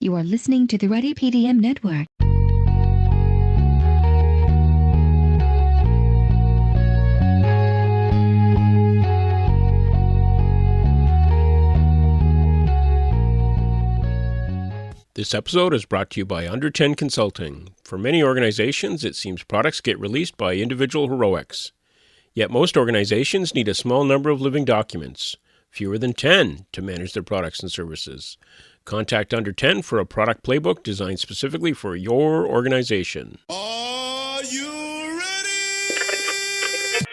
You are listening to the Ready PDM Network. This episode is brought to you by Under 10 Consulting. For many organizations, it seems products get released by individual heroics. Yet most organizations need a small number of living documents, fewer than 10, to manage their products and services. Contact Under 10 for a product playbook designed specifically for your organization. Are you ready?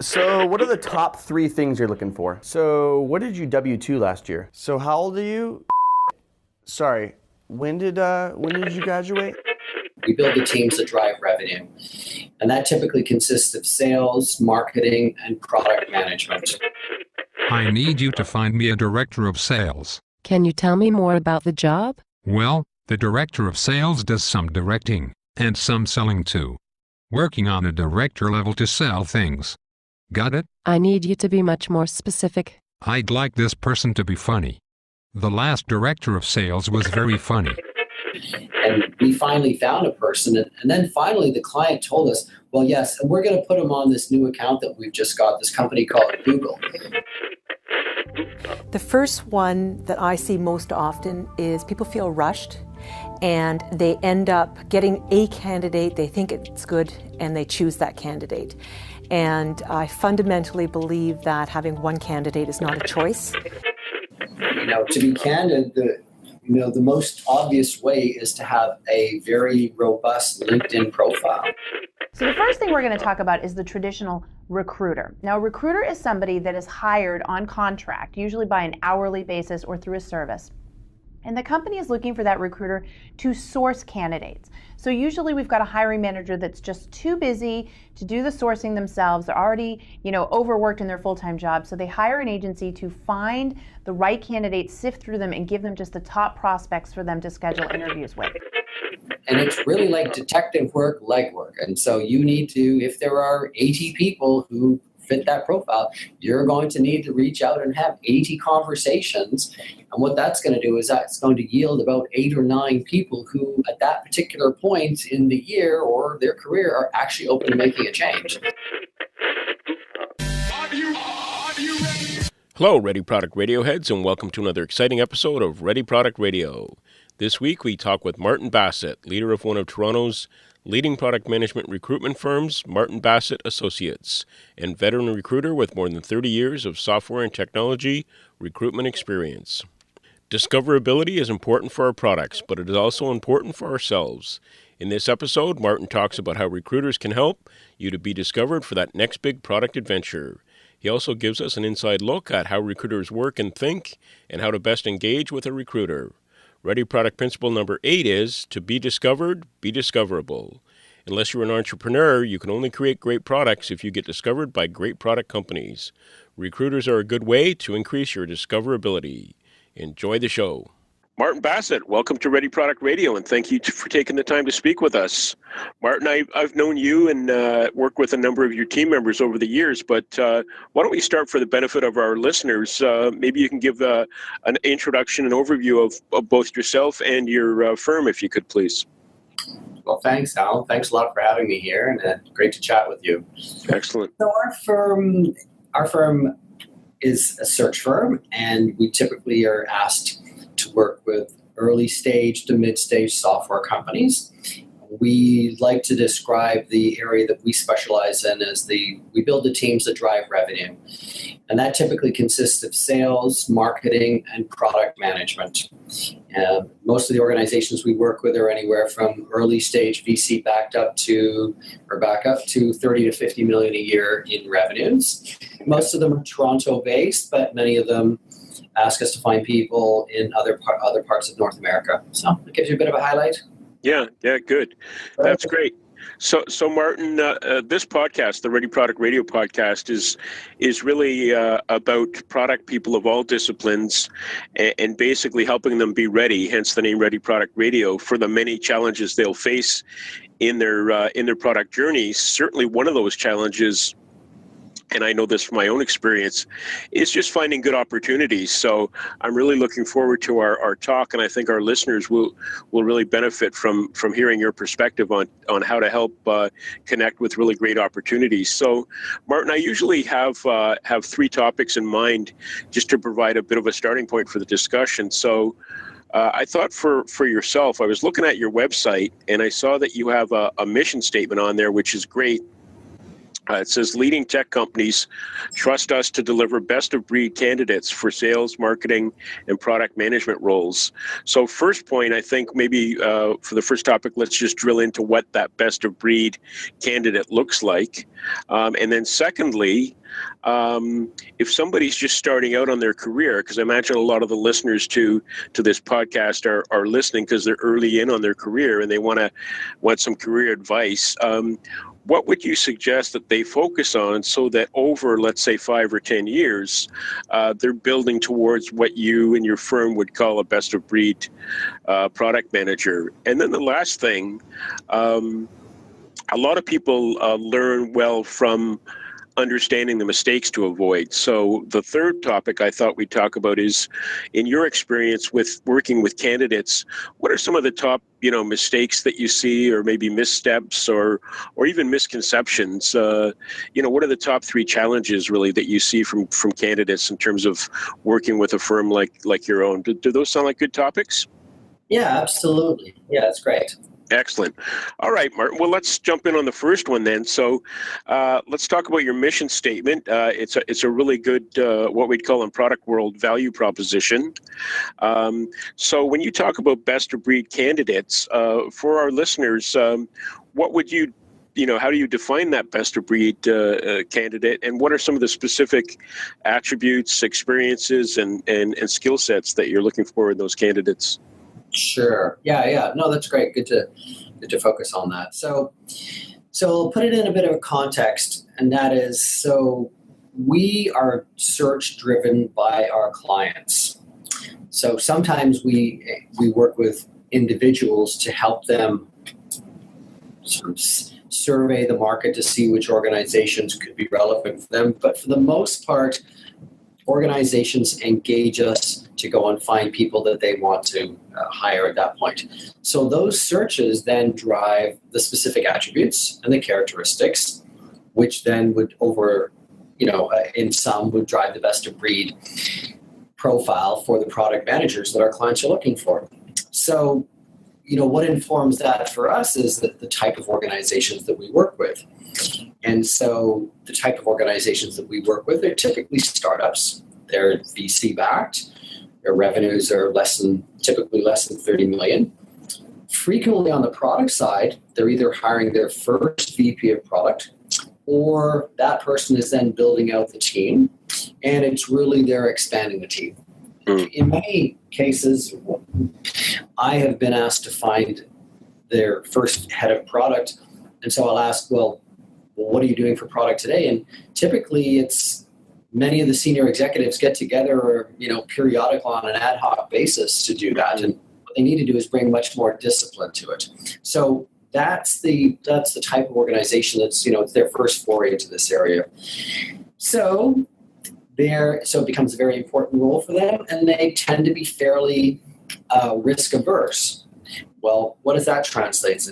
So what are the top 3 things you're looking for? So what did you W-2 last year? So how old are you? Sorry, when did you graduate? We build the teams that drive revenue, and that typically consists of sales, marketing, and product management. I need you to find me a director of sales. Can you tell me more about the job? Well, the director of sales does some directing, and some selling too. Working on a director level to sell things. Got it? I need you to be much more specific. I'd like this person to be funny. The last director of sales was very funny. And we finally found a person, and then finally the client told us, well, yes, and we're going to put him on this new account that we've just got, this company called Google. The first one that I see most often is people feel rushed and they end up getting a candidate, they think it's good, and they choose that candidate. And I fundamentally believe that having one candidate is not a choice. To be candid, the most obvious way is to have a very robust LinkedIn profile. So the first thing we're going to talk about is the traditional recruiter. Now, a recruiter is somebody that is hired on contract, usually by an hourly basis or through a service. And the company is looking for that recruiter to source candidates. So usually we've got a hiring manager that's just too busy to do the sourcing themselves. They're already, overworked in their full-time job. So they hire an agency to find the right candidates, sift through them, and give them just the top prospects for them to schedule interviews with. And it's really like detective work, legwork. And so you need to, if there are 80 people who fit that profile, you're going to need to reach out and have 80 conversations. And what that's going to do is that's going to yield about 8 or 9 people who at that particular point in the year or their career are actually open to making a change. Hello, Ready Product Radio heads, and welcome to another exciting episode of Ready Product Radio. This week we talk with Martyn Bassett, leader of one of Toronto's leading product management recruitment firms, Martyn Bassett Associates, and veteran recruiter with more than 30 years of software and technology recruitment experience. Discoverability is important for our products, but it is also important for ourselves. In this episode, Martyn talks about how recruiters can help you to be discovered for that next big product adventure. He also gives us an inside look at how recruiters work and think and how to best engage with a recruiter. Ready Product Principle number 8 is, to be discovered, be discoverable. Unless you're an entrepreneur, you can only create great products if you get discovered by great product companies. Recruiters are a good way to increase your discoverability. Enjoy the show. Martyn Bassett, welcome to Ready Product Radio, and thank you for taking the time to speak with us. Martyn, I've known you and worked with a number of your team members over the years, but why don't we start for the benefit of our listeners? Maybe you can give an introduction and overview of both yourself and your firm, if you could, please. Well, thanks, Al. Thanks a lot for having me here, and great to chat with you. Excellent. So our firm is a search firm, and we typically are asked to work with early stage to mid stage software companies. We like to describe the area that we specialize in as we build the teams that drive revenue. And that typically consists of sales, marketing, and product management. Most of the organizations we work with are anywhere from early stage VC back up to 30 to 50 million a year in revenues. Most of them are Toronto based, but many of them ask us to find people in other parts of North America. So it gives you a bit of a highlight. Yeah, good. That's great. So Martyn, this podcast, the Ready Product Radio podcast, is really about product people of all disciplines and basically helping them be ready, hence the name Ready Product Radio, for the many challenges they'll face in their product journeys. Certainly one of those challenges and I know this from my own experience, is just finding good opportunities. So I'm really looking forward to our talk, and I think our listeners will really benefit from hearing your perspective on how to help connect with really great opportunities. So, Martyn, I usually have 3 topics in mind just to provide a bit of a starting point for the discussion. So I thought for yourself, I was looking at your website, and I saw that you have a mission statement on there, which is great. It says, leading tech companies trust us to deliver best-of-breed candidates for sales, marketing, and product management roles. So first point, I think maybe for the first topic, let's just drill into what that best-of-breed candidate looks like. And then secondly, if somebody's just starting out on their career, because I imagine a lot of the listeners to this podcast are listening because they're early in on their career and they want some career advice. What would you suggest that they focus on so that over, let's say, 5 or 10 years, they're building towards what you and your firm would call a best-of-breed product manager? And then the last thing, a lot of people learn well from understanding the mistakes to avoid. So the third topic I thought we'd talk about is, in your experience with working with candidates, what are some of the top, mistakes that you see, or maybe missteps, or even misconceptions? What are the top 3 challenges really that you see from candidates in terms of working with a firm like your own? Do those sound like good topics? Yeah, absolutely. Yeah, that's great. Excellent. All right, Martyn. Well, let's jump in on the first one then. So let's talk about your mission statement. It's a really good, what we'd call in product world, value proposition. So when you talk about best-of-breed candidates, for our listeners, what would you, how do you define that best-of-breed candidate, and what are some of the specific attributes, experiences, and skill sets that you're looking for in those candidates? Sure. Yeah. No, that's great. Good to focus on that. So I'll put it in a bit of a context, and that is, so we are search driven by our clients. So sometimes we work with individuals to help them sort of survey the market to see which organizations could be relevant for them. But for the most part, organizations engage us to go and find people that they want to hire at that point. So those searches then drive the specific attributes and the characteristics, which then would in sum would drive the best of breed profile for the product managers that our clients are looking for. So, what informs that for us is that the type of organizations that we work with. And so the type of organizations that we work with are typically startups. They're VC backed. Their revenues are typically less than 30 million. Frequently on the product side, they're either hiring their first VP of product, or that person is then building out the team, and it's really they're expanding the team. In many cases, I have been asked to find their first head of product, and so I'll ask, well, what are you doing for product today? And typically it's many of the senior executives get together, periodical on an ad hoc basis to do that. And what they need to do is bring much more discipline to it. So that's the type of organization that's, it's their first foray into this area. So it becomes a very important role for them, and they tend to be fairly risk averse. Well, what does that translate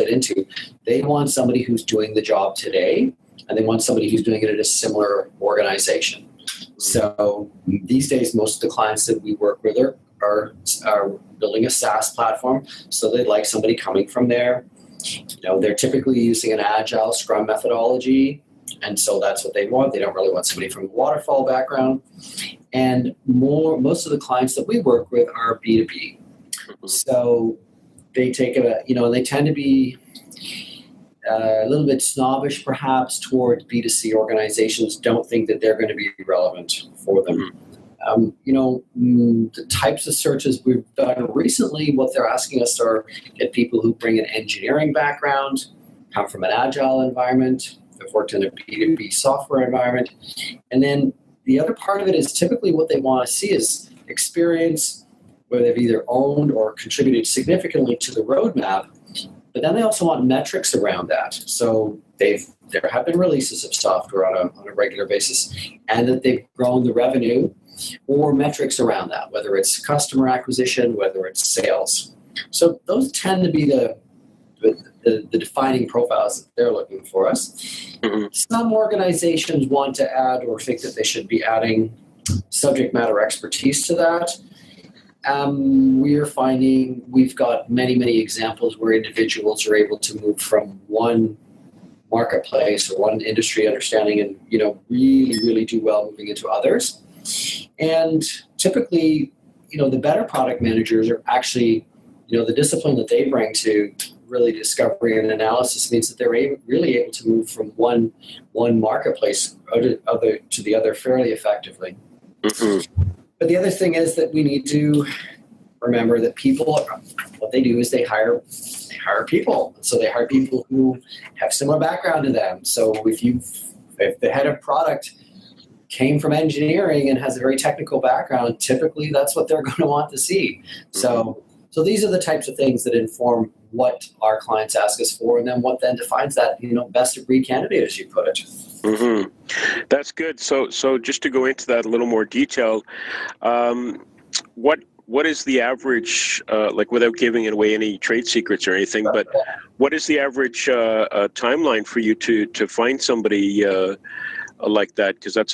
into? They want somebody who's doing the job today, and they want somebody who's doing it at a similar organization. So these days, most of the clients that we work with are building a SaaS platform. So they'd like somebody coming from there. They're typically using an agile Scrum methodology, and so that's what they want. They don't really want somebody from a waterfall background. And most of the clients that we work with are B2B. So they take they tend to be a little bit snobbish perhaps toward B2C organizations, don't think that they're going to be relevant for them. The types of searches we've done recently, what they're asking us are get people who bring an engineering background, come from an agile environment, have worked in a B2B software environment. And then the other part of it is typically what they want to see is experience where they've either owned or contributed significantly to the roadmap But then they also want metrics around that. So there have been releases of software on a regular basis, and that they've grown the revenue or metrics around that, whether it's customer acquisition, whether it's sales. So those tend to be the defining profiles that they're looking for us. Mm-hmm. Some organizations want to add or think that they should be adding subject matter expertise to that. We're finding we've got many examples where individuals are able to move from one marketplace or one industry understanding and, really do well moving into others. And typically, the better product managers are actually, the discipline that they bring to really discovery and analysis means that they're really able to move from one marketplace to the other fairly effectively. Mm-hmm. But the other thing is that we need to remember that people, what they do is they hire people. So they hire people who have similar background to them. So if the head of product came from engineering and has a very technical background, typically that's what they're going to want to see. Mm-hmm. So these are the types of things that inform what our clients ask us for, and then what then defines that, best of breed candidate, as you put it. Mm-hmm. That's good. So just to go into that a little more detail, what is the average, without giving away any trade secrets or anything, but what is the average timeline for you to find somebody like that? Because that's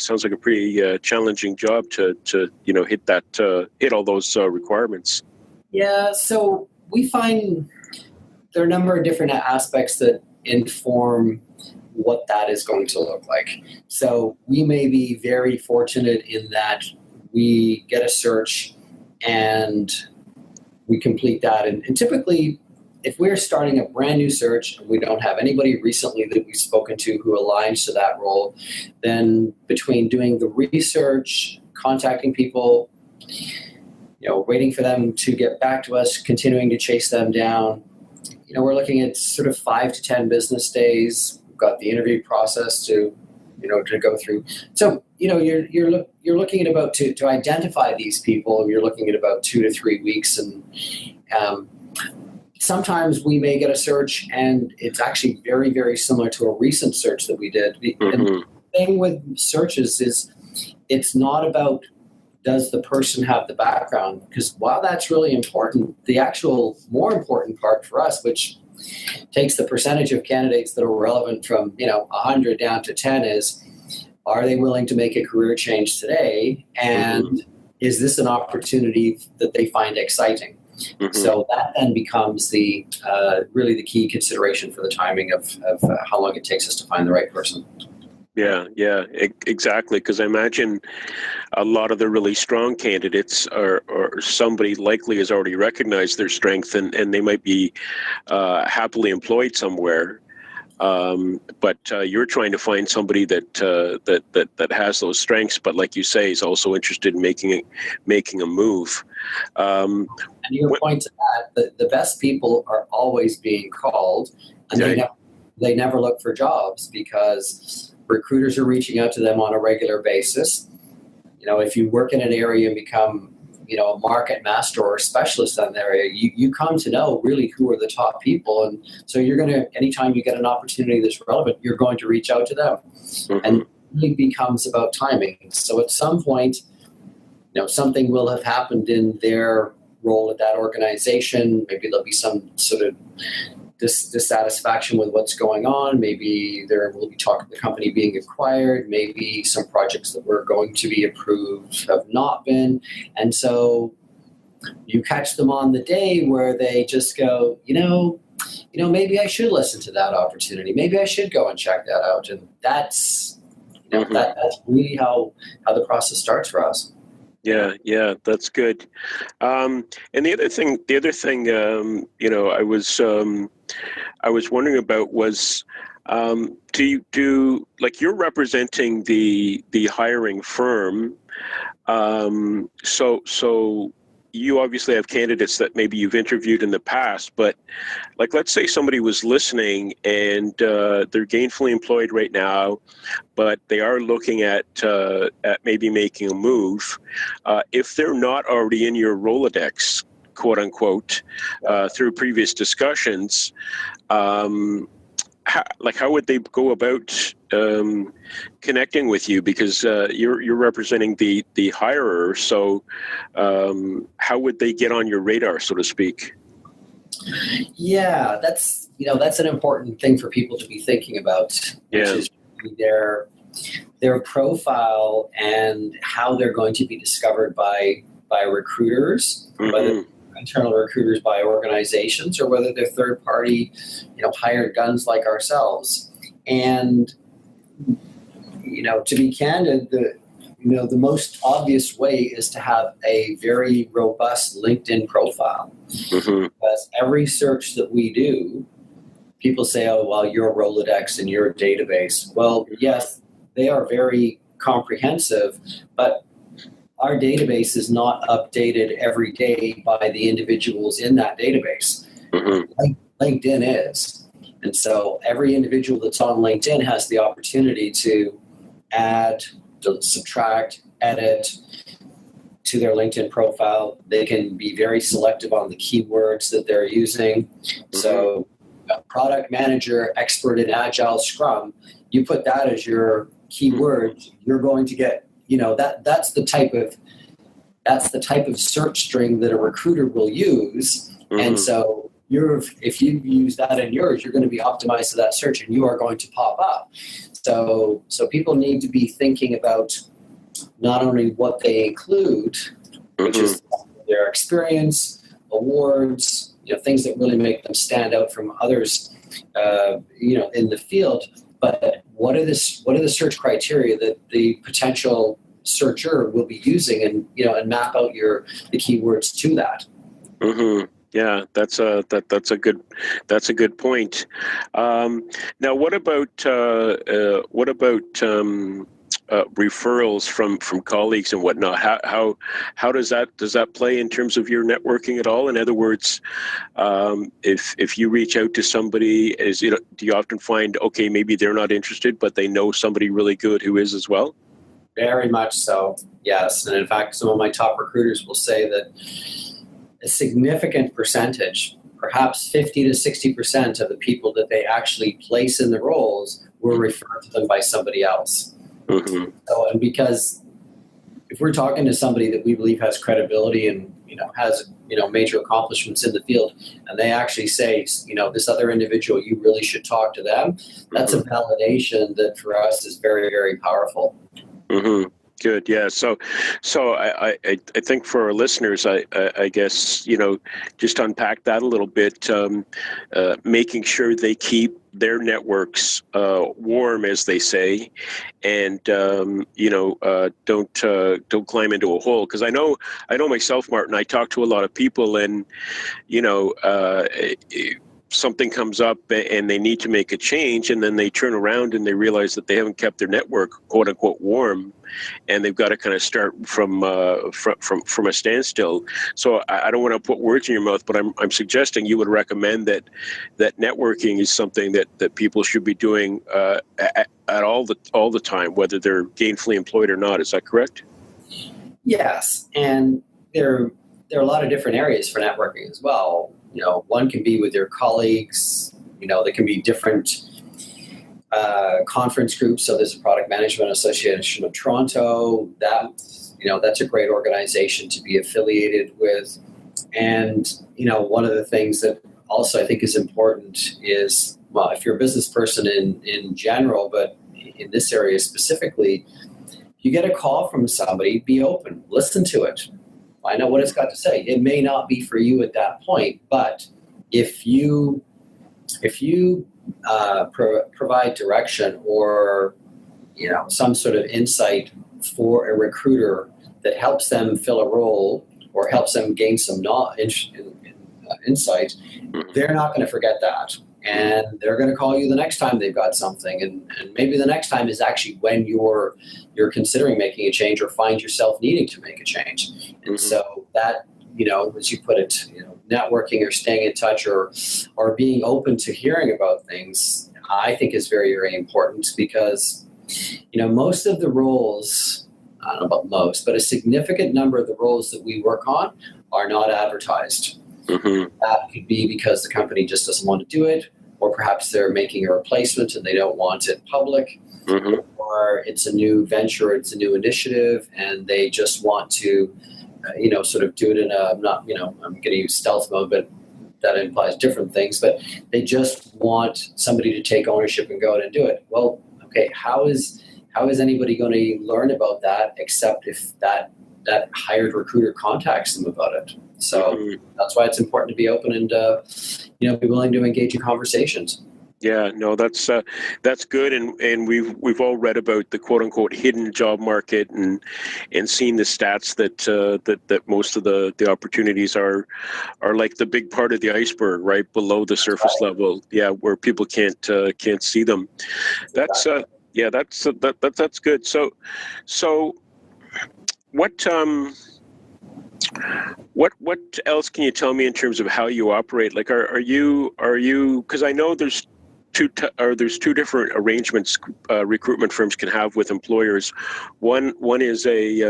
sounds like a pretty challenging job to hit all those requirements. Yeah, so we find there are a number of different aspects that inform what that is going to look like. So we may be very fortunate in that we get a search and we complete that. And typically, if we're starting a brand new search and we don't have anybody recently that we've spoken to who aligns to that role, then between doing the research, contacting people, waiting for them to get back to us, continuing to chase them down, we're looking at sort of 5 to 10 business days. We've got the interview process to go through. So, you're looking at about to identify these people, you're looking at about 2 to 3 weeks. And sometimes we may get a search and it's actually very, very similar to a recent search that we did. Mm-hmm. And the thing with searches is it's not about does the person have the background, because while that's really important, the actual more important part for us, which takes the percentage of candidates that are relevant from 100 down to 10, is are they willing to make a career change today, and is this an opportunity that they find exciting? Mm-hmm. So that then becomes the really the key consideration for the timing of how long it takes us to find the right person. Yeah, exactly. Because I imagine a lot of the really strong candidates are somebody likely has already recognized their strength and they might be happily employed somewhere. But you're trying to find somebody that has those strengths, but like you say, is also interested in making a move. And your point to that, the best people are always being called, and they never look for jobs because recruiters are reaching out to them on a regular basis. If you work in an area and become, a market master or a specialist in that area, you come to know really who are the top people. And so you're going to, anytime you get an opportunity that's relevant, you're going to reach out to them. Mm-hmm. And it really becomes about timing. So at some point, something will have happened in their role at that organization. Maybe there'll be some sort of dissatisfaction with what's going on. Maybe there will be talk of the company being acquired. Maybe some projects that were going to be approved have not been. And so you catch them on the day where they just go, maybe I should listen to that opportunity. Maybe I should go and check that out. And that's, that's really how the process starts for us. Yeah, that's good. And the other thing, I was wondering about was, you're representing the hiring firm, so you obviously have candidates that maybe you've interviewed in the past, but let's say somebody was listening and they're gainfully employed right now, but they are looking at maybe making a move. If they're not already in your Rolodex, quote unquote, through previous discussions, how would they go about connecting with you? Because you're representing the hirer, so how would they get on your radar, so to speak? Yeah, that's an important thing for people to be thinking about, which is their profile and how they're going to be discovered by recruiters, whether internal recruiters by organizations or whether they're third party, hired guns like ourselves. And to be candid, the most obvious way is to have a very robust LinkedIn profile. Because every search that we do, people say, oh, well, you're a Rolodex and you're a database. Well, yes, they are very comprehensive, but our database is not updated every day by the individuals in that database. LinkedIn is. And so every individual that's on LinkedIn has the opportunity to add, to subtract, edit to their LinkedIn profile. They can be very selective on the keywords that they're using. So product manager, expert in Agile Scrum, you put that as your keyword, you're going to get, that's the type of search string that a recruiter will use. And so if you use that in yours, you're going to be optimized to that search and you are going to pop up. So people need to be thinking about not only what they include, which is their experience, awards, things that really make them stand out from others, in the field, but what are the search criteria that the potential searcher will be using, and map out the keywords to that. Yeah, that's a good point. Now, what about referrals from colleagues and whatnot? How does that play in terms of your networking at all? In other words, if you reach out to somebody, do you often find, okay, maybe they're not interested, but they know somebody really good who is as well? Very much so, yes. And in fact, some of my top recruiters will say that a significant percentage, perhaps 50 to 60% of the people that they actually place in the roles will refer to them by somebody else. So, and because if we're talking to somebody that we believe has credibility and has major accomplishments in the field, and they actually say, this other individual, you really should talk to them, that's a validation that for us is very, very powerful. Good. Yeah. So I think for our listeners, I guess, just unpack that a little bit, making sure they keep their networks warm, as they say, and don't climb into a hole. Because I know myself, Martyn. I talk to a lot of people, and something comes up and they need to make a change, and then they turn around and they realize that they haven't kept their network, quote unquote, warm, and they've got to kind of start from a standstill. So I don't want to put words in your mouth, but I'm suggesting you would recommend that networking is something that people should be doing at all the time, whether they're gainfully employed or not. Is that correct? Yes, and there are a lot of different areas for networking as well. One can be with your colleagues. There can be different conference groups. So there's a Product Management Association of Toronto. That's a great organization to be affiliated with. And, one of the things that also I think is important is, well, if you're a business person in general, but in this area specifically, you get a call from somebody, be open, listen to it. Find out what it's got to say. It may not be for you at that point, but if you provide direction or some sort of insight for a recruiter that helps them fill a role or helps them gain some insight, they're not going to forget that. And they're going to call you the next time they've got something. And maybe the next time is actually when you're considering making a change or find yourself needing to make a change. And so that, as you put it, networking or staying in touch or being open to hearing about things, I think is very, very important because, most of the roles, I don't know about most, but a significant number of the roles that we work on are not advertised. Mm-hmm. That could be because the company just doesn't want to do it, or perhaps they're making a replacement and they don't want it public, Mm-hmm. or it's a new venture, it's a new initiative, and they just want to, sort of do it in a, not, I'm going to use stealth mode, but that implies different things, but they just want somebody to take ownership and go out and do it. Well, okay, how is anybody going to learn about that except if that hired recruiter contacts them about it? So that's why it's important to be open and be willing to engage in conversations. Yeah, no, that's good, and we've all read about the quote unquote hidden job market and seen the stats that most of the opportunities are like the big part of the iceberg, right below the surface level. Yeah, where people can't see them. That's that's good. So what else can you tell me in terms of how you operate? Like, are you? Because I know there's two different arrangements recruitment firms can have with employers. One is a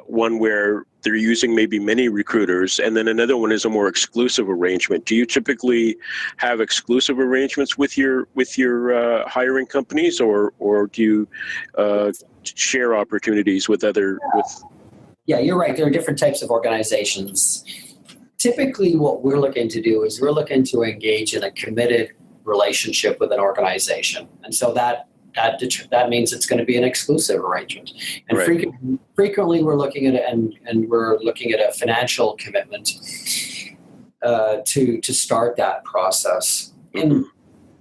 one where they're using maybe many recruiters, and then another one is a more exclusive arrangement. Do you typically have exclusive arrangements with your hiring companies, or do you share opportunities with other? Yeah, you're right. There are different types of organizations. Typically, what we're looking to do is we're looking to engage in a committed relationship with an organization, and so that means it's going to be an exclusive arrangement. And right. frequently, we're looking at it, and we're looking at a financial commitment to start that process. And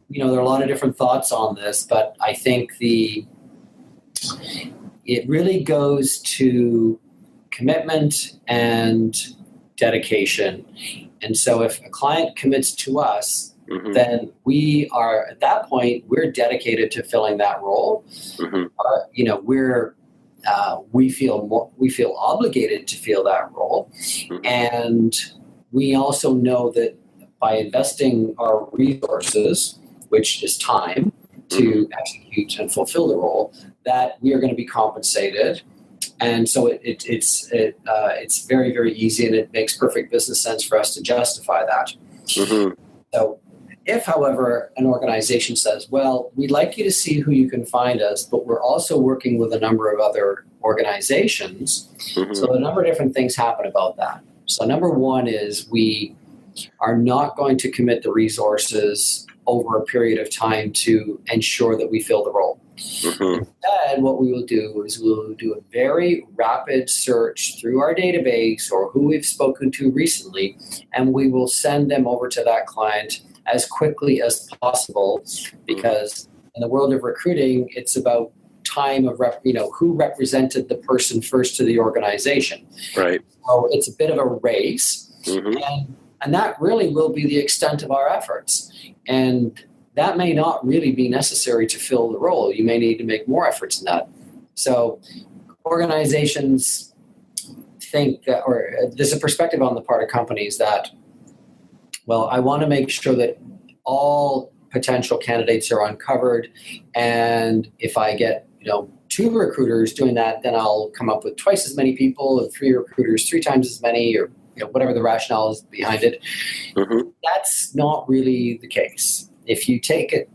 there are a lot of different thoughts on this, but I think it really goes to commitment and dedication. And so if a client commits to us, then we are, at that point, we're dedicated to filling that role. We feel obligated to fill that role. And we also know that by investing our resources, which is time, to execute and fulfill the role, that we are going to be compensated. And so it's very, very easy, and it makes perfect business sense for us to justify that. So if, however, an organization says, well, we'd like you to see who you can find us, but we're also working with a number of other organizations. So a number of different things happen about that. So number one is we are not going to commit the resources over a period of time to ensure that we fill the role. Instead, what we will do is we'll do a very rapid search through our database or who we've spoken to recently, and we will send them over to that client as quickly as possible, because in the world of recruiting, it's about time of who represented the person first to the organization. Right. So it's a bit of a race, and that really will be the extent of our efforts. And that may not really be necessary to fill the role. You may need to make more efforts in that. So organizations think that, or there's a perspective on the part of companies that, well, I want to make sure that all potential candidates are uncovered. And if I get, 2 recruiters doing that, then I'll come up with twice as many people, and 3 recruiters 3 times as many, or whatever the rationale is behind it. That's not really the case. If you take it,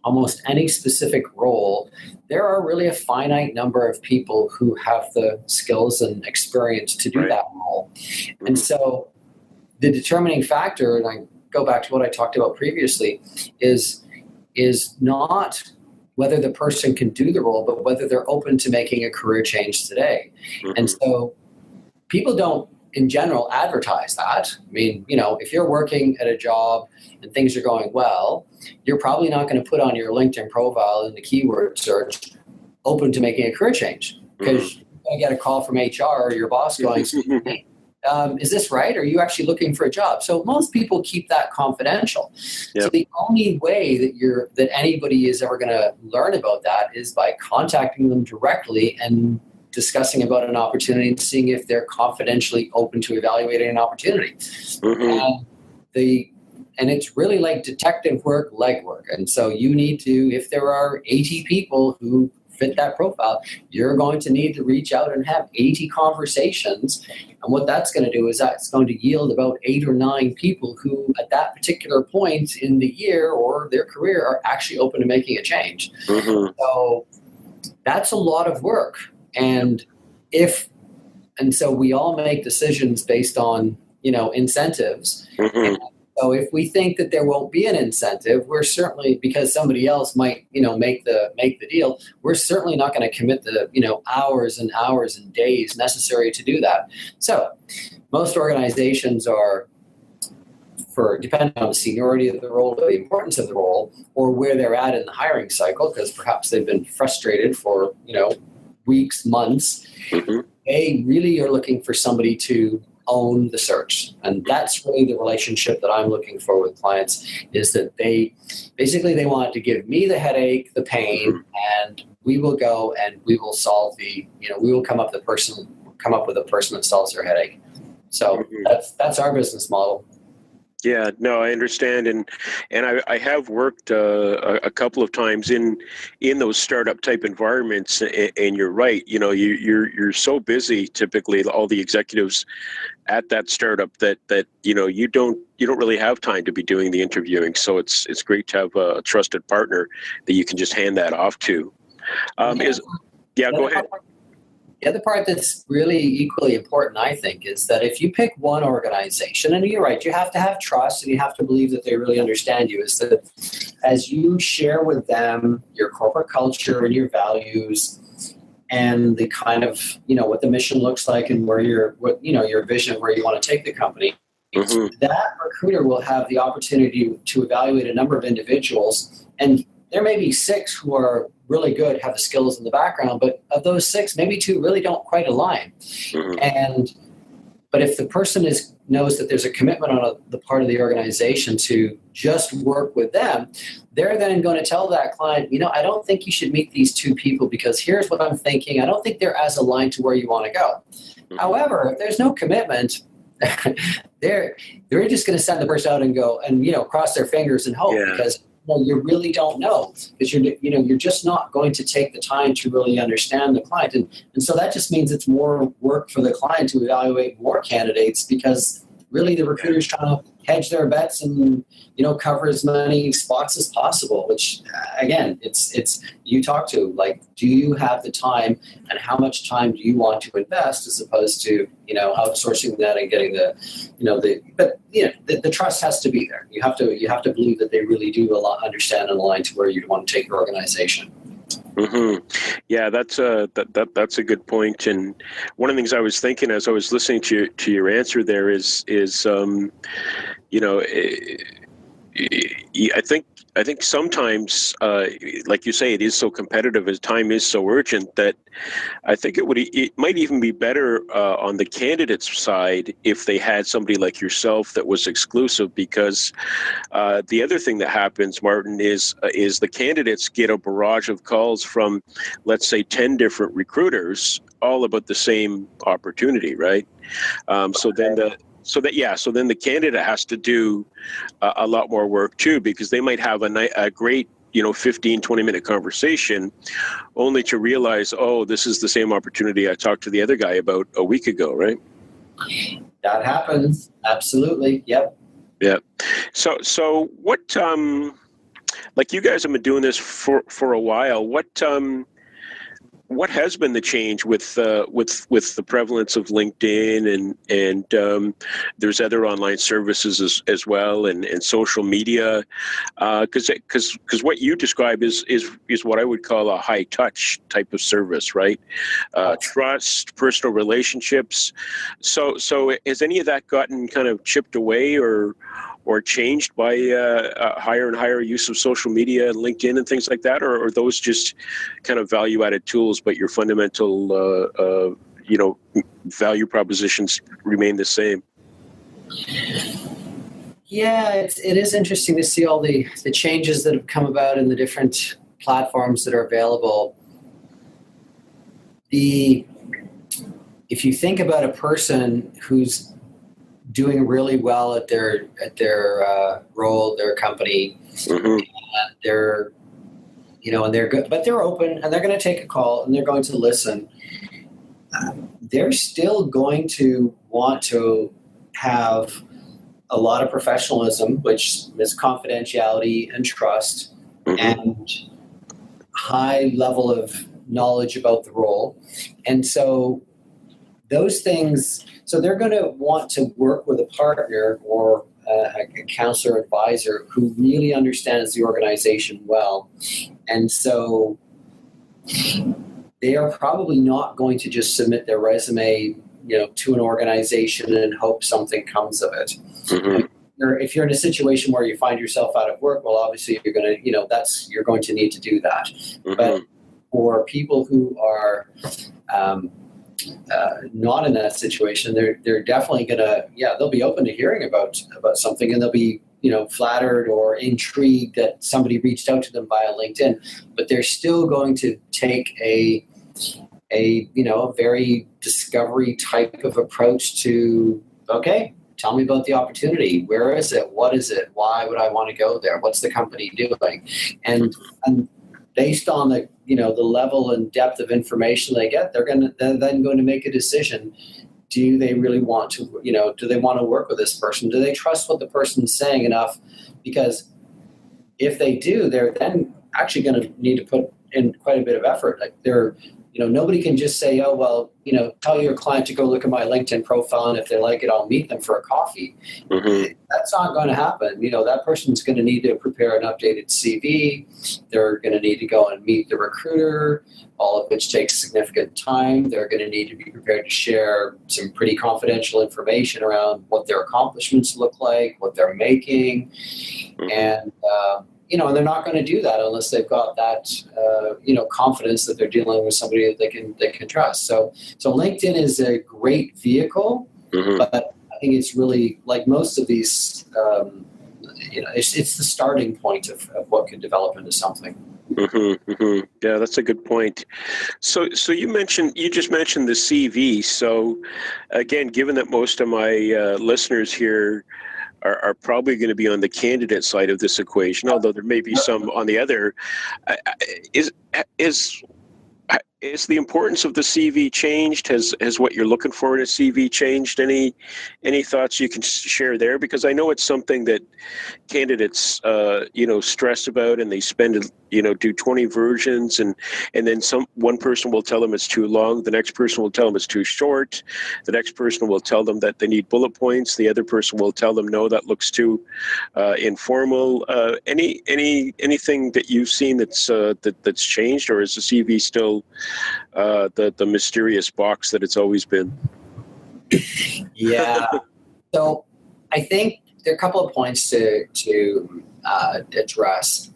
almost any specific role, there are really a finite number of people who have the skills and experience to do that role. And so the determining factor, and I go back to what I talked about previously, is not whether the person can do the role, but whether they're open to making a career change today. And so people don't, in general, advertise that. I mean, if you're working at a job and things are going well, you're probably not going to put on your LinkedIn profile in the keyword search, open to making a career change, because you're going to get a call from HR or your boss going, hey, is this right? Are you actually looking for a job? So most people keep that confidential. Yep. So the only way that anybody is ever going to learn about that is by contacting them directly and discussing about an opportunity and seeing if they're confidentially open to evaluating an opportunity. And it's really like detective work, legwork. And so you need to, if there are 80 people who fit that profile, you're going to need to reach out and have 80 conversations. And what that's going to do is that's going to yield about 8 or 9 people who at that particular point in the year or their career are actually open to making a change. So that's a lot of work. And so we all make decisions based on, incentives. So if we think that there won't be an incentive, we're certainly, because somebody else might, make the deal, we're certainly not going to commit the, hours and hours and days necessary to do that. So most organizations are, depending on the seniority of the role, the importance of the role, or where they're at in the hiring cycle, because perhaps they've been frustrated for, weeks, months, they really are looking for somebody to own the search. And that's really the relationship that I'm looking for with clients, is that they want to give me the headache, the pain, and we will go and we will solve we will come up with a person that solves their headache. So that's our business model. Yeah, no, I understand, and I have worked a couple of times in those startup type environments, and you're right. You're so busy typically, all the executives at that startup that you don't really have time to be doing the interviewing. So it's great to have a trusted partner that you can just hand that off to. Go ahead. The other part that's really equally important, I think, is that if you pick one organization, and you're right, you have to have trust and you have to believe that they really understand you, is that as you share with them your corporate culture and your values and the kind of, what the mission looks like and your vision of where you want to take the company, that recruiter will have the opportunity to evaluate a number of individuals. And there may be 6 who are really good, have the skills in the background, but of those 6, maybe 2 really don't quite align. But if the person knows that there's a commitment on the part of the organization to just work with them, they're then going to tell that client, I don't think you should meet these 2 people because here's what I'm thinking. I don't think they're as aligned to where you want to go. However, if there's no commitment, they're just going to send the person out and go and, cross their fingers and hope, because you really don't know, because you're just not going to take the time to really understand the client. And so that just means it's more work for the client to evaluate more candidates, because really the recruiter's trying to hedge their bets and, cover as many spots as possible, which again, it's you talk to, like, do you have the time and how much time do you want to invest, as opposed to, outsourcing that and getting the trust has to be there. You have to believe that they really do understand and align to where you want to take your organization. Yeah, that's a good point. And one of the things I was thinking as I was listening to your answer there is I think sometimes, like you say, it is so competitive, as time is so urgent, that I think it might even be better on the candidate's side if they had somebody like yourself that was exclusive, because the other thing that happens, Martyn, is the candidates get a barrage of calls from, let's say, 10 different recruiters, all about the same opportunity, right? So then the candidate has to do a lot more work too, because they might have a great 15, 20-minute conversation, only to realize, oh, this is the same opportunity I talked to the other guy about a week ago, right? That happens. Absolutely. Yep. Yeah. So what, like, you guys have been doing this for a while. What has been the change with the prevalence of LinkedIn and there's other online services as well, and social media, because what you describe is what I would call a high touch type of service, right? Trust, personal relationships. So has any of that gotten kind of chipped away or changed by higher and higher use of social media and LinkedIn and things like that, or are those just kind of value-added tools, but your fundamental, value propositions remain the same? Yeah, it is interesting to see all the changes that have come about in the different platforms that are available. If you think about a person who's doing really well at their role, their company, and they're and they're good, but they're open and they're going to take a call and they're going to listen. They're still going to want to have a lot of professionalism, which is confidentiality and trust, and high level of knowledge about the role. And so those things, so they're going to want to work with a partner or a counselor advisor who really understands the organization well. And so they are probably not going to just submit their resume, to an organization and hope something comes of it. If you're in a situation where you find yourself out of work, well, obviously you're going to, you're going to need to do that. But for people who are not in that situation, they're definitely going to, they'll be open to hearing about something, and they'll be, flattered or intrigued that somebody reached out to them via LinkedIn, but they're still going to take a very discovery type of approach to, okay, tell me about the opportunity. Where is it? What is it? Why would I want to go there? What's the company doing? And based on the level and depth of information they get, they're then going to make a decision. Do they really want to, do they want to work with this person? Do they trust what the person's saying enough? Because if they do, they're then actually going to need to put in quite a bit of effort. Like nobody can just say, oh, well, tell your client to go look at my LinkedIn profile, and if they like it, I'll meet them for a coffee. That's not going to happen. That person's going to need to prepare an updated CV. They're going to need to go and meet the recruiter, all of which takes significant time. They're going to need to be prepared to share some pretty confidential information around what their accomplishments look like, what they're making. And, and they're not going to do that unless they've got that, confidence that they're dealing with somebody that they can trust. So LinkedIn is a great vehicle, but I think it's really, like most of these, it's the starting point of what could develop into something. Yeah, that's a good point. So you just mentioned the CV. So again, given that most of my listeners here are probably going to be on the candidate side of this equation, although there may be some on the other, is the importance of the CV changed? Has what you're looking for in a CV changed? Any thoughts you can share there? Because I know it's something that candidates, stress about, and they spend, do 20 versions, and then one person will tell them it's too long. The next person will tell them it's too short. The next person will tell them that they need bullet points. The other person will tell them, no, that looks too informal. Anything that you've seen that's changed, or is the CV still the mysterious box that it's always been? Yeah. So I think there are a couple of points to address.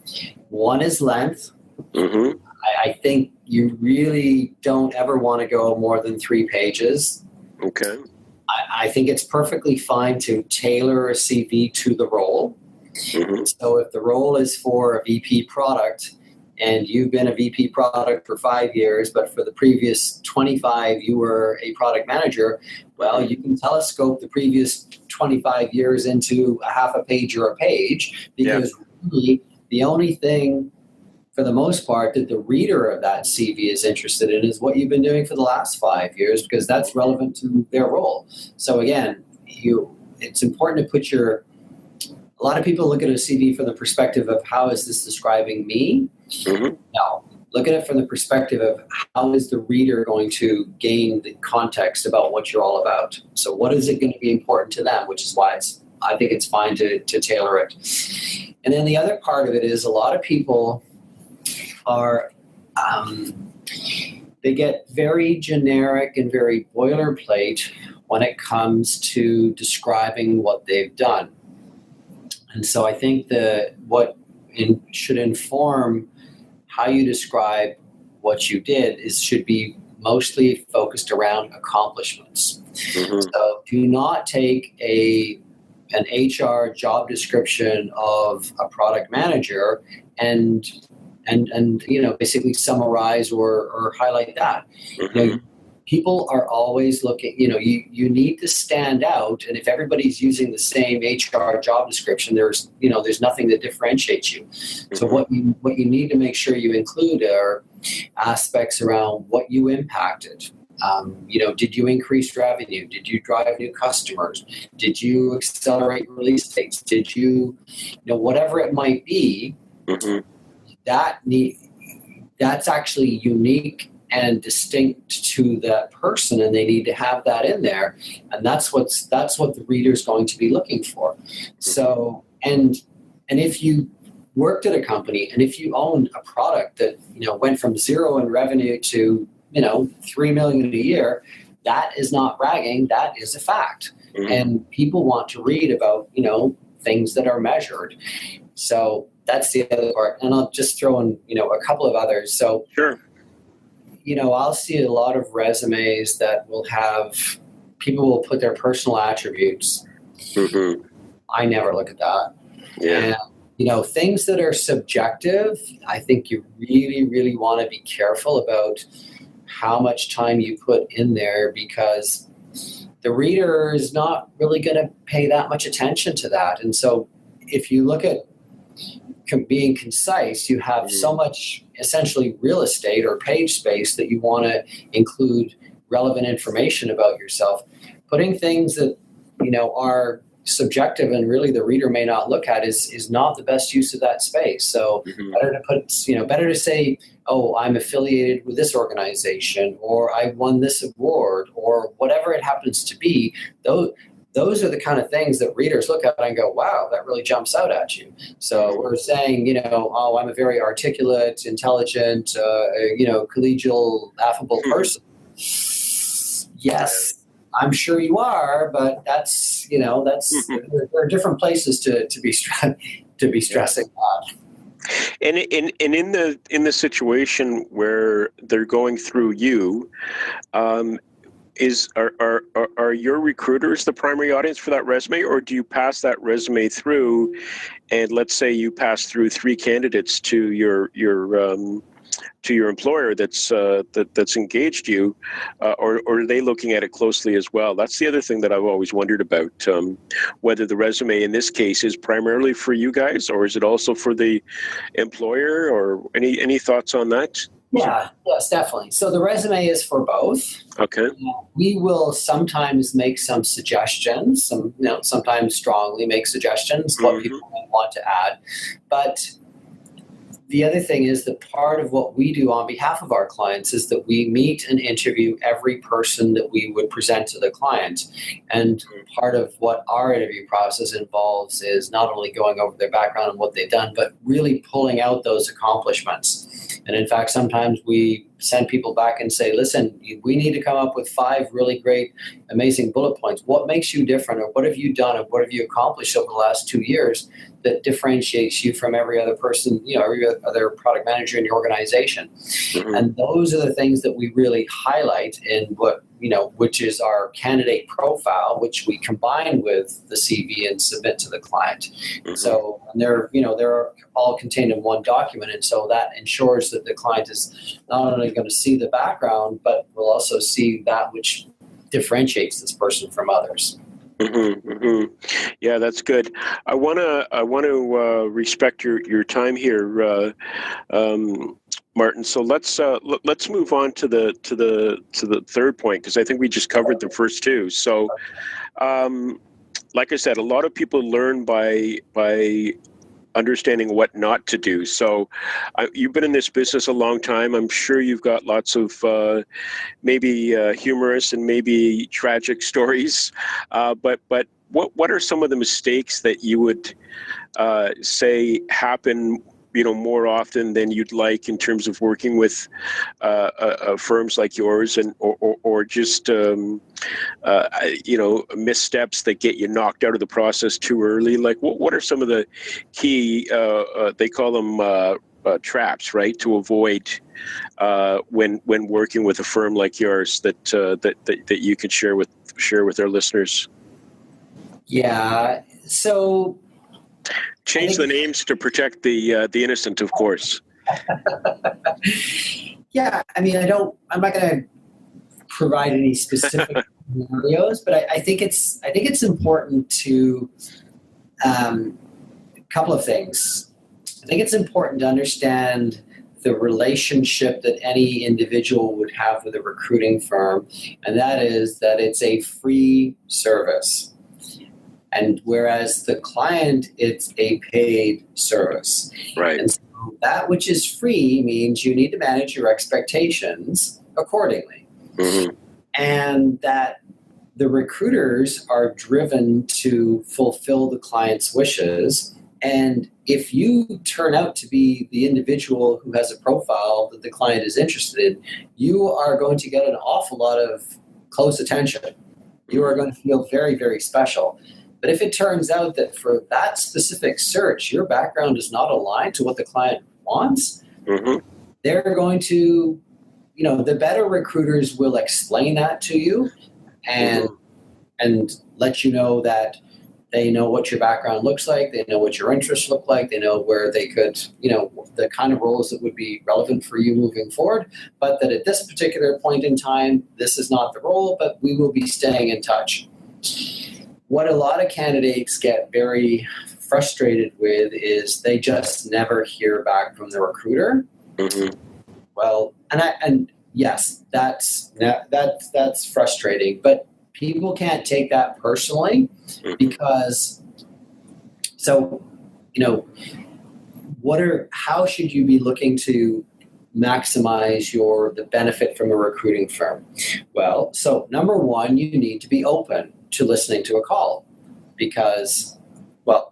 One is length. I think you really don't ever want to go more than 3 pages. Okay. I think it's perfectly fine to tailor a CV to the role. So if the role is for a VP product, and you've been a VP product for 5 years, but for the previous 25, you were a product manager, well, you can telescope the previous 25 years into a half a page or a page, because really the only thing, for the most part, that the reader of that CV is interested in is what you've been doing for the last 5 years, because that's relevant to their role. So again, it's important to put a lot of people look at a CV from the perspective of how is this describing me? No, look at it from the perspective of how is the reader going to gain the context about what you're all about. So what is it going to be important to them, which is why I think it's fine to tailor it. And then the other part of it is a lot of people are, they get very generic and very boilerplate when it comes to describing what they've done. And so I think that what should inform how you describe what you did should be mostly focused around accomplishments. So do not take an HR job description of a product manager and basically summarize or highlight that. people are always looking, you need to stand out. And if everybody's using the same HR job description, there's nothing that differentiates you. So what you need to make sure you include are aspects around what you impacted. Did you increase revenue? Did you drive new customers? Did you accelerate release dates? Did you, whatever it might be, that's actually unique and distinct to that person, and they need to have that in there. And that's what the reader's going to be looking for. So, and if you worked at a company and if you owned a product that, went from zero in revenue to, $3 million a year, that is not bragging, that is a fact. And people want to read about, things that are measured. So that's the other part. And I'll just throw in, a couple of others. So Sure. I'll see a lot of resumes that will have, people will put their personal attributes. I never look at that. Yeah. And, things that are subjective, I think you really, really want to be careful about how much time you put in there, because the reader is not really going to pay that much attention to that. And so if you look at being concise, you have so much essentially real estate or page space that you want to include relevant information about yourself. Putting things that, are subjective and really the reader may not look at is not the best use of that space. So better to say, oh, I'm affiliated with this organization, or I won this award, or whatever it happens to be. Those are the kind of things that readers look at and go, wow, that really jumps out at you. So we're saying, oh, I'm a very articulate, intelligent, collegial, affable person. Yes, I'm sure you are, but that's there are different places to be stressing on. And in the situation where they're going through you, are your recruiters the primary audience for that resume, or do you pass that resume through, and let's say you pass through 3 candidates to your employer that's engaged you, or are they looking at it closely as well? That's the other thing that I've always wondered about, whether the resume in this case is primarily for you guys, or is it also for the employer, or any thoughts on that? Yes, definitely. So the resume is for both. Okay. We will sometimes make some suggestions, sometimes strongly make suggestions, what people might want to add. But the other thing is that part of what we do on behalf of our clients is that we meet and interview every person that we would present to the client. And part of what our interview process involves is not only going over their background and what they've done, but really pulling out those accomplishments. And in fact, sometimes we send people back and say, listen, we need to come up with 5 really great, amazing bullet points. What makes you different, or what have you done, and what have you accomplished over the last 2 years that differentiates you from every other person, every other product manager in your organization? And those are the things that we really highlight in what, which is our candidate profile, which we combine with the CV and submit to the client. So they're all contained in one document. And so that ensures that the client is not only going to see the background, but will also see that which differentiates this person from others. Yeah, that's good. I want to respect your time here, Martyn. So let's move on to the third point, because I think we just covered the first 2. So, like I said, a lot of people learn by understanding what not to do. So you've been in this business a long time. I'm sure you've got lots of maybe humorous and maybe tragic stories. But what are some of the mistakes that you would say happen more often than you'd like in terms of working with firms like yours, and or just missteps that get you knocked out of the process too early? Like what are some of the key they call them traps, right, to avoid when working with a firm like yours that you could share with our listeners? Yeah. So change the names to protect the innocent, of course. Yeah, I mean, I'm not going to provide any specific scenarios, but I think it's important to a couple of things. I think it's important to understand the relationship that any individual would have with a recruiting firm, and that is that it's a free service. And whereas the client, it's a paid service. Right. And so that which is free means you need to manage your expectations accordingly. Mm-hmm. And that the recruiters are driven to fulfill the client's wishes. And if you turn out to be the individual who has a profile that the client is interested in, you are going to get an awful lot of close attention. You are going to feel very, very special. But if it turns out that for that specific search, your background is not aligned to what the client wants, Mm-hmm. they're going to, the better recruiters will explain that to you and let you know that they know what your background looks like, they know what your interests look like, they know where they could, the kind of roles that would be relevant for you moving forward, but that at this particular point in time, this is not the role, but we will be staying in touch. What a lot of candidates get very frustrated with is they just never hear back from the recruiter. Mm-hmm. Well, and yes, that's frustrating, but people can't take that personally because, how should you be looking to maximize the benefit from a recruiting firm? Well, so number one, you need to be open to listening to a call because,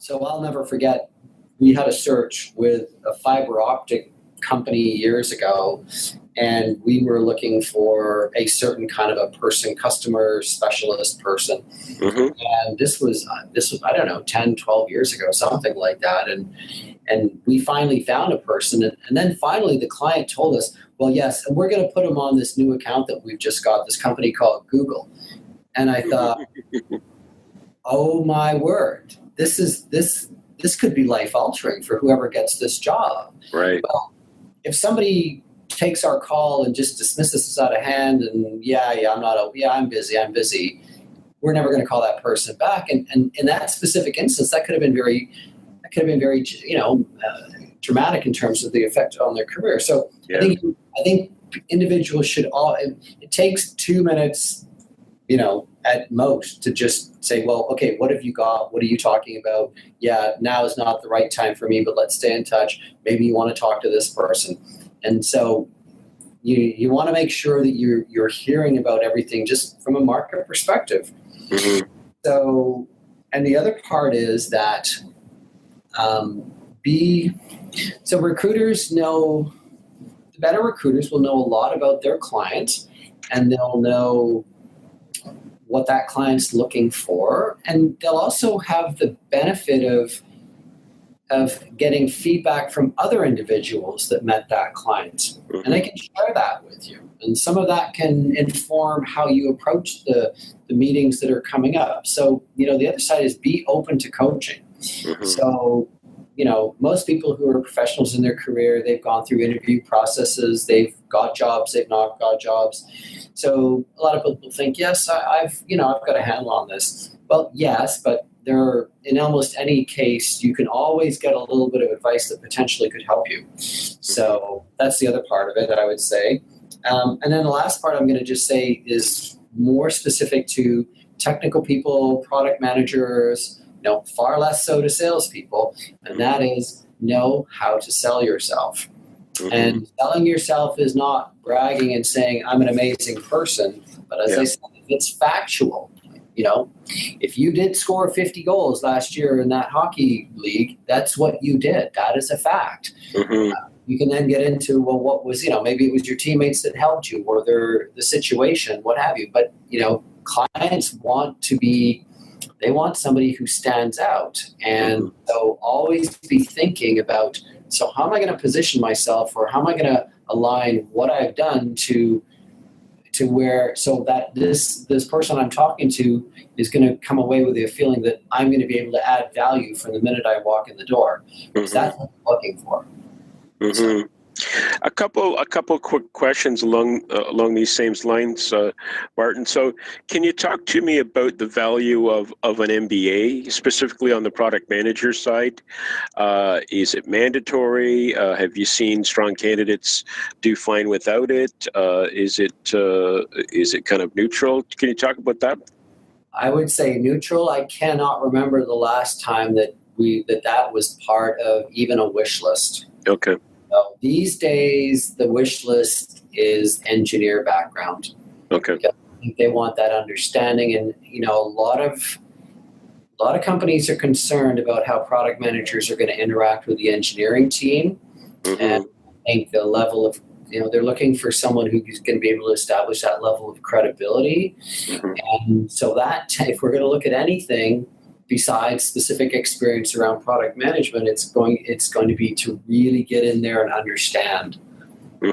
so I'll never forget, we had a search with a fiber optic company years ago, and we were looking for a certain kind of a person, customer specialist person. Mm-hmm. And this was, I don't know, 10, 12 years ago, something like that. And we finally found a person. And then finally the client told us, well, yes, and we're going to put them on this new account that we've just got, this company called Google. And I thought, oh my word, this could be life altering for whoever gets this job. Right. Well, if somebody takes our call and just dismisses us out of hand and I'm busy, we're never going to call that person back. And in that specific instance, that could have been very dramatic in terms of the effect on their career. So yeah. I think individuals should it takes 2 minutes, at most, to just say, well, okay, what have you got? What are you talking about? Yeah, now is not the right time for me, but let's stay in touch. Maybe you want to talk to this person. And so you want to make sure that you're hearing about everything just from a market perspective. Mm-hmm. So, and the other part is that recruiters know, the better recruiters will know a lot about their client, and they'll know what that client's looking for, and they'll also have the benefit of getting feedback from other individuals that met that client, and they can share that with you. And some of that can inform how you approach the meetings that are coming up. So, the other side is be open to coaching. Mm-hmm. So, most people who are professionals in their career, they've gone through interview processes, they've got jobs, they've not got jobs. So a lot of people think, yes, I've got a handle on this. Well, yes, but in almost any case, you can always get a little bit of advice that potentially could help you. So that's the other part of it that I would say. And then the last part I'm going to just say is more specific to technical people, product managers, far less so to salespeople, and that is know how to sell yourself. Mm-hmm. And selling yourself is not bragging and saying, I'm an amazing person, but as I said, it's factual. If you did score 50 goals last year in that hockey league, that's what you did. That is a fact. Mm-hmm. You can then get into, well, what was, maybe it was your teammates that helped you or the situation, what have you. But, clients they want somebody who stands out. And so always be thinking about, so how am I going to position myself, or how am I going to align what I've done to where, so that this person I'm talking to is going to come away with the feeling that I'm going to be able to add value from the minute I walk in the door. Because that's what I'm looking for. Mm-hmm. A couple quick questions along these same lines, Martyn. So, can you talk to me about the value of an MBA, specifically on the product manager side? Is it mandatory? Have you seen strong candidates do fine without it? Is it kind of neutral? Can you talk about that? I would say neutral. I cannot remember the last time that that was part of even a wish list. Okay. So these days, the wish list is engineer background. Okay. Because I think they want that understanding, and a lot of companies are concerned about how product managers are going to interact with the engineering team, and I think the level of they're looking for someone who's going to be able to establish that level of credibility, and so that if we're going to look at anything besides specific experience around product management, it's going to be to really get in there and understand.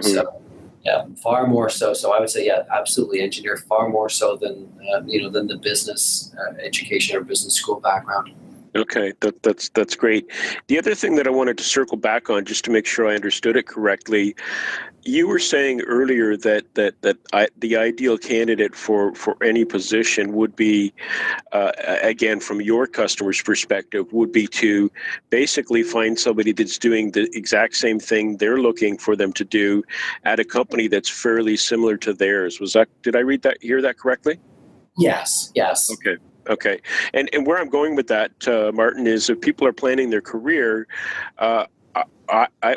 So, yeah, far more so. So I would say, yeah, absolutely, engineer far more so than than the business education or business school background. Okay, that's great. The other thing that I wanted to circle back on, just to make sure I understood it correctly, you were saying earlier that the ideal candidate for any position would be, again, from your customer's perspective, would be to basically find somebody that's doing the exact same thing they're looking for them to do at a company that's fairly similar to theirs. Did I hear that correctly? Yes. Okay. And where I'm going with that, Martyn, is if people are planning their career,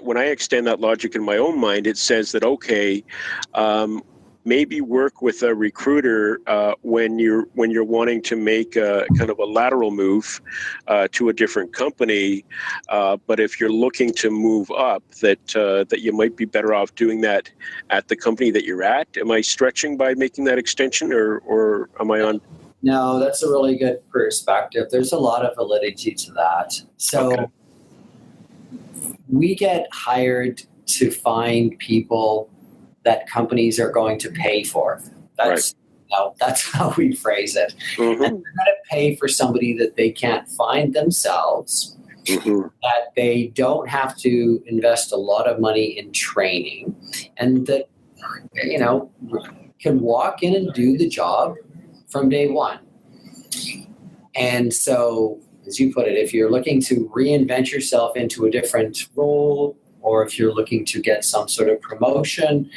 when I extend that logic in my own mind, it says that, okay, maybe work with a recruiter when you're wanting to make a kind of a lateral move to a different company. But if you're looking to move up, that you might be better off doing that at the company that you're at. Am I stretching by making that extension, or am I on? No, that's a really good perspective. There's a lot of validity to that. So we get hired to find people that companies are going to pay for. That's how we phrase it. And they're going to pay for somebody that they can't find themselves, that they don't have to invest a lot of money in training, and that can walk in and do the job from day one. And so, as you put it, if you're looking to reinvent yourself into a different role, or if you're looking to get some sort of promotion,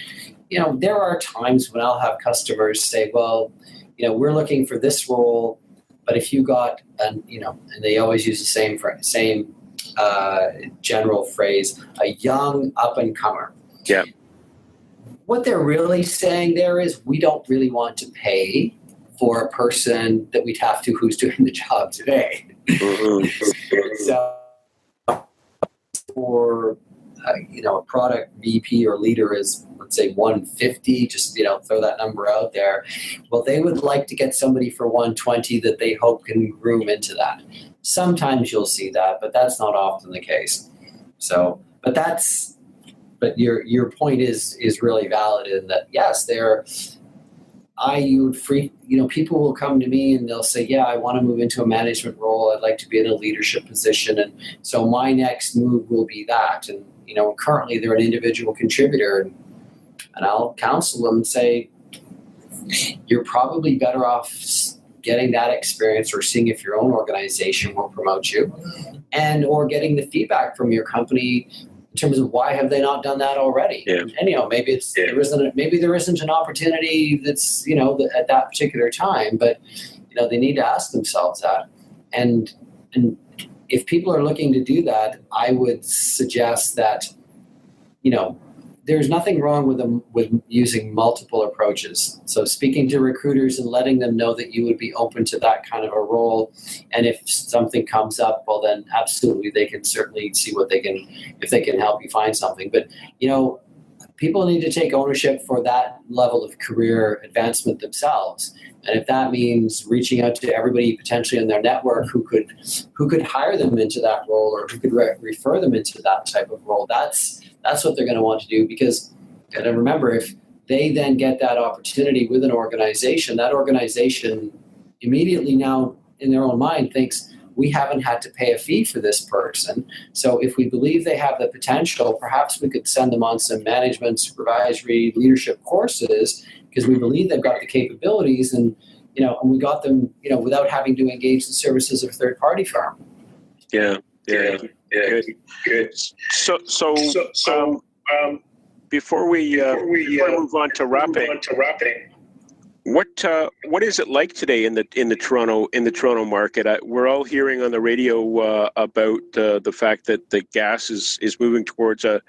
there are times when I'll have customers say, well, we're looking for this role, but if you got, and they always use the same general phrase, a young up-and-comer. Yeah. What they're really saying there is, we don't really want to pay for a person that we'd have to who's doing the job today. So for a product VP or leader is, let's say, 150, just throw that number out there. Well, they would like to get somebody for 120 that they hope can groom into that. Sometimes you'll see that, but that's not often the case. So, but your point is really valid in that, yes, people will come to me and they'll say, yeah, I want to move into a management role. I'd like to be in a leadership position. And so my next move will be that. And, currently they're an individual contributor, and I'll counsel them and say, you're probably better off getting that experience or seeing if your own organization will promote you, and or getting the feedback from your company in terms of why have they not done that already? Yeah. And maybe there isn't an opportunity that's at that particular time, but they need to ask themselves that. And if people are looking to do that, I would suggest that there's nothing wrong with using multiple approaches. So speaking to recruiters and letting them know that you would be open to that kind of a role, and if something comes up, well, then absolutely they can certainly see if they can help you find something. But people need to take ownership for that level of career advancement themselves. And if that means reaching out to everybody potentially in their network who could hire them into that role, or who could refer them into that type of role, that's what they're going to want to do. Because, and remember, if they then get that opportunity with an organization, that organization immediately now in their own mind thinks, we haven't had to pay a fee for this person. So if we believe they have the potential, perhaps we could send them on some management, supervisory, leadership courses because we believe they've got the capabilities and we got them, without having to engage the services of a third-party firm. Yeah. Good. So, before we move on to wrapping, what is it like today in the Toronto market? We're all hearing on the radio about the fact that the gas is moving towards or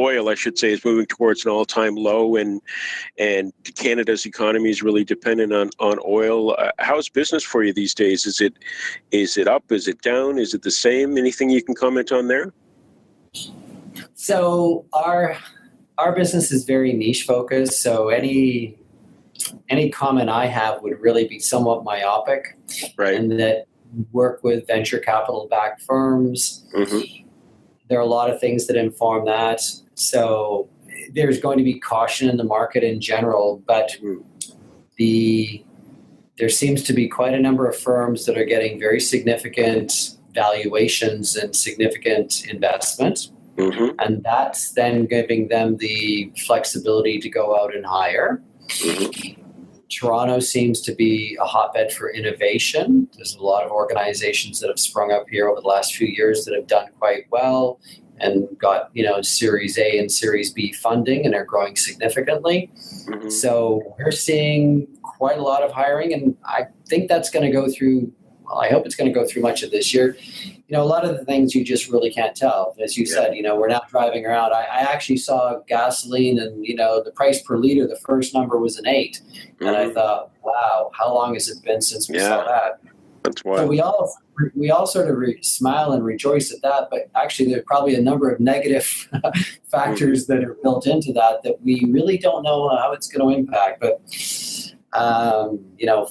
oil, I should say, is moving towards an all-time low, and Canada's economy is really dependent on oil. How's business for you these days? Is it up? Is it down? Is it the same? Anything you can comment on there? So our business is very niche focused. So any comment I have would really be somewhat myopic, right? And that work with venture capital backed firms. Mm-hmm. There are a lot of things that inform that. So there's going to be caution in the market in general, but there seems to be quite a number of firms that are getting very significant valuations and significant investment. Mm-hmm. And that's then giving them the flexibility to go out and hire. Mm-hmm. Toronto seems to be a hotbed for innovation. There's a lot of organizations that have sprung up here over the last few years that have done quite well and got, Series A and Series B funding and are growing significantly. Mm-hmm. So we're seeing quite a lot of hiring, and I think that's going to go through, I hope it's going to go through much of this year. A lot of the things you just really can't tell. As you said, we're now driving around. I actually saw gasoline and, the price per liter, the first number was an 8. Mm-hmm. And I thought, wow, how long has it been since we saw that? That's wild. So we all sort of smile and rejoice at that, but actually there's probably a number of negative factors that are built into that we really don't know how it's going to impact. But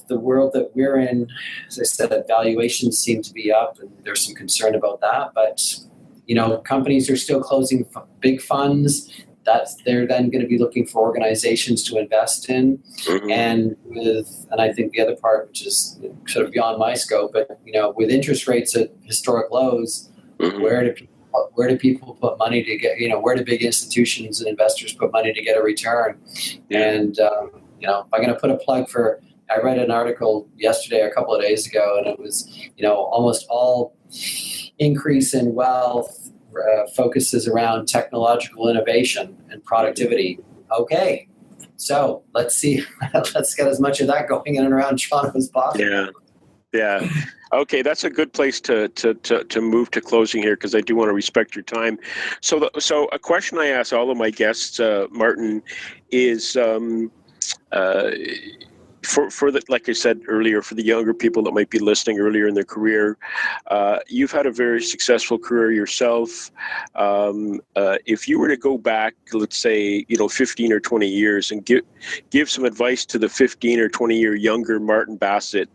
the world that we're in, as I said, valuations seem to be up, and there's some concern about that. But, companies are still closing big funds. They're then going to be looking for organizations to invest in. Mm-hmm. And I think the other part, which is sort of beyond my scope, but, with interest rates at historic lows, mm-hmm. where do people put money to get, where do big institutions and investors put money to get a return? Yeah. And, if I'm going to put a plug for, I read an article yesterday, a couple of days ago, and it was, almost all increase in wealth focuses around technological innovation and productivity. Okay, so let's see, let's get as much of that going in and around Toronto as possible. Yeah. Okay, that's a good place to move to closing here, because I do want to respect your time. So a question I ask all of my guests, Martyn, is for the, like I said earlier, for the younger people that might be listening earlier in their career, you've had a very successful career yourself. If you were to go back, let's say, 15 or 20 years and give some advice to the 15 or 20 year younger Martyn Bassett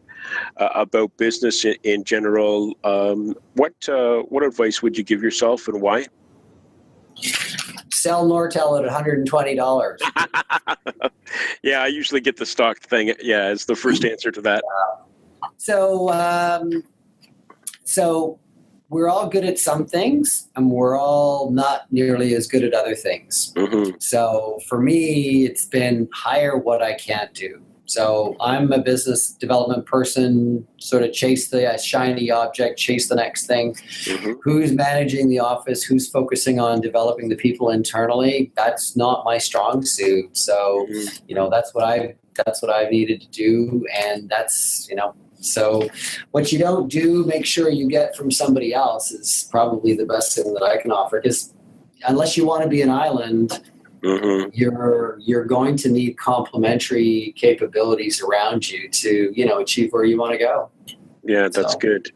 about business in general, what advice would you give yourself, and why? Sell Nortel at $120. Yeah, I usually get the stock thing. Yeah, it's the first answer to that. So we're all good at some things, and we're all not nearly as good at other things. Mm-hmm. So for me, it's been hire what I can't do. So I'm a business development person, sort of chase the shiny object, chase the next thing. Mm-hmm. Who's managing the office? Who's focusing on developing the people internally? That's not my strong suit. So, mm-hmm. That's what I've needed to do. And that's, so what you don't do, make sure you get from somebody else is probably the best thing that I can offer. Because unless you want to be an island, mm-hmm. you're going to need complementary capabilities around you to achieve where you want to go. Yeah, that's good.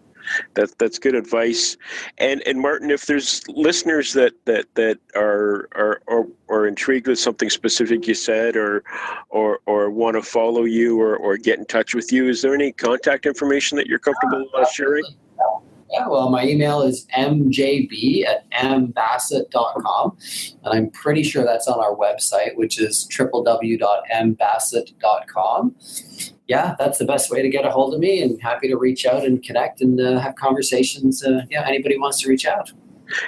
That's good advice. And Martyn, if there's listeners that are intrigued with something specific you said, or want to follow you or get in touch with you, is there any contact information that you're comfortable sharing? Yeah, well, my email is mjb@mbassett.com, and I'm pretty sure that's on our website, which is www.mbassett.com. yeah, that's the best way to get a hold of me, and happy to reach out and connect and have conversations. Anybody wants to reach out.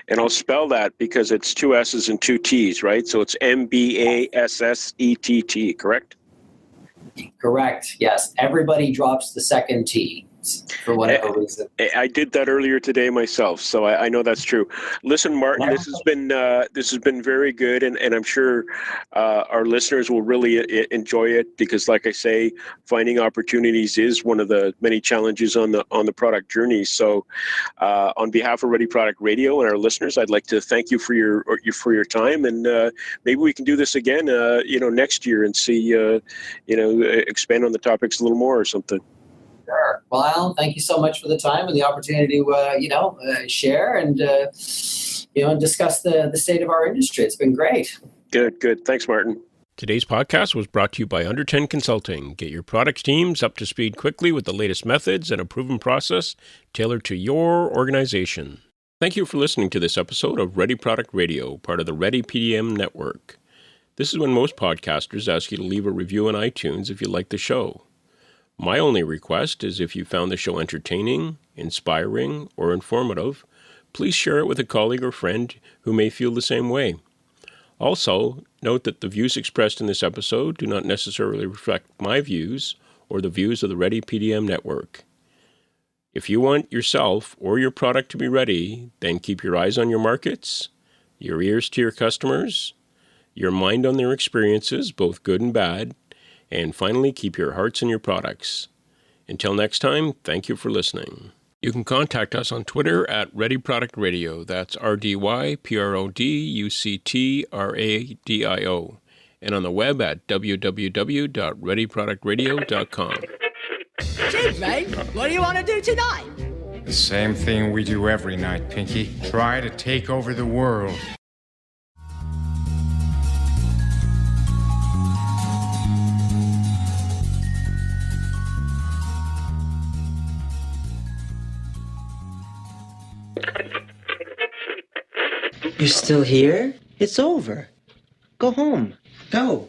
And I'll spell that because it's 2 S's and 2 T's, right? So it's MBASSETT, correct? Correct. Yes. Everybody drops the second T for whatever reason. I did that earlier today myself, so I know that's true. Listen, Martyn, this has been very good, and I'm sure our listeners will really enjoy it because, like I say, finding opportunities is one of the many challenges on the product journey. So, on behalf of Ready Product Radio and our listeners, I'd like to thank you for your time, and maybe we can do this again, next year and see, expand on the topics a little more or something. Sure. Well, Alan, thank you so much for the time and the opportunity to, share and, discuss the state of our industry. It's been great. Good. Thanks, Martyn. Today's podcast was brought to you by Under 10 Consulting. Get your product teams up to speed quickly with the latest methods and a proven process tailored to your organization. Thank you for listening to this episode of Ready Product Radio, part of the Ready PDM network. This is when most podcasters ask you to leave a review on iTunes if you like the show. My only request is if you found the show entertaining, inspiring, or informative, please share it with a colleague or friend who may feel the same way. Also, note that the views expressed in this episode do not necessarily reflect my views or the views of the Ready PDM network. If you want yourself or your product to be ready, then keep your eyes on your markets, your ears to your customers, your mind on their experiences, both good and bad, and finally, keep your hearts in your products. Until next time, thank you for listening. You can contact us on Twitter at Ready Product Radio. That's RDYPRODUCTRADIO. And on the web at www.readyproductradio.com. Gee, mate, what do you want to do tonight? The same thing we do every night, Pinky. Try to take over the world. You're still here? It's over. Go home. Go.